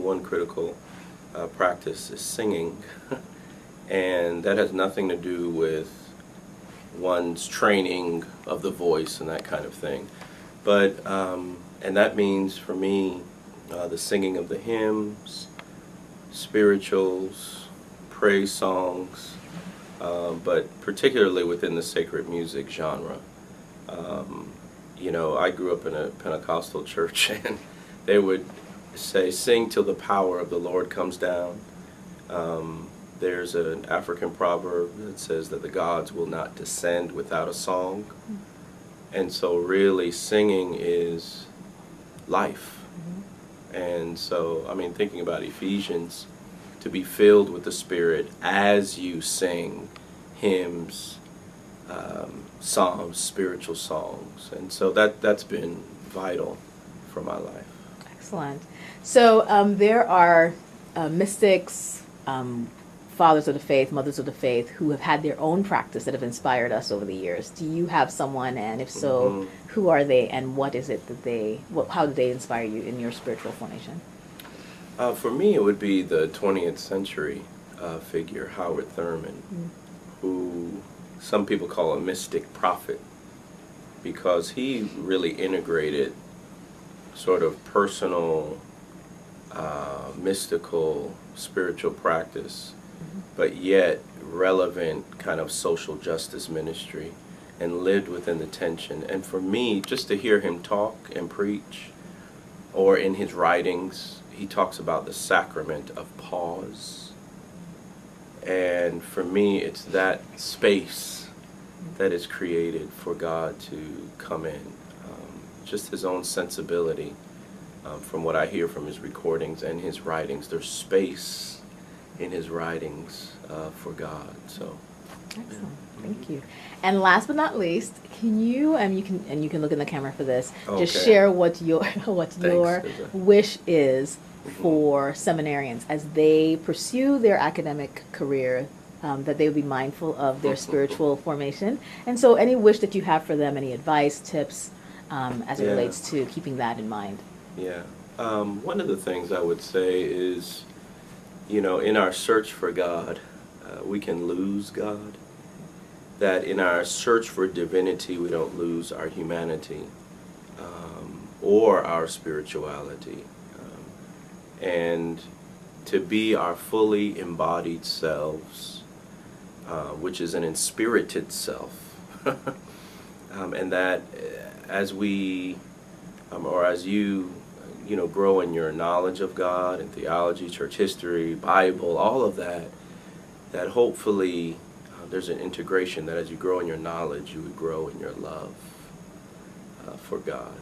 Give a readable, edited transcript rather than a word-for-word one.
one critical practice is singing, and that has nothing to do with one's training of the voice and that kind of thing. But, and that means for me, the singing of the hymns, spirituals, praise songs, but particularly within the sacred music genre. You know, I grew up in a Pentecostal church, and they would say, sing till the power of the Lord comes down. There's an African proverb that says that the gods will not descend without a song. And so really singing is life. And so, I mean, thinking about Ephesians, to be filled with the Spirit as you sing hymns, psalms, spiritual songs. And so that's been vital for my life. Excellent. So there are mystics, fathers of the faith, mothers of the faith, who have had their own practice that have inspired us over the years. Do you have someone, and if so, who are they, and what is it that how do they inspire you in your spiritual formation? For me, it would be the 20th century figure, Howard Thurman, who some people call a mystic prophet, because he really integrated sort of personal, mystical, spiritual practice, but yet relevant kind of social justice ministry, and lived within the tension. And for me, just to hear him talk and preach, or in his writings, he talks about the sacrament of pause. And for me, it's that space that is created for God to come in. Just his own sensibility, from what I hear from his recordings and his writings, there's space in his writings for God. So, excellent. Thank you. And last but not least, can you you can look in the camera for this. Okay. Just share what your wish is for seminarians as they pursue their academic career, that they would be mindful of their spiritual formation. And so, any wish that you have for them, any advice, tips, as it relates to keeping that in mind? Yeah. One of the things I would say is, you know, in our search for God, we can lose God. That in our search for divinity, we don't lose our humanity or our spirituality. And to be our fully embodied selves, which is an inspirited self. And that as we, or as you know, grow in your knowledge of God and theology, church history, Bible, all of that, that hopefully there's an integration that as you grow in your knowledge, you would grow in your love for God.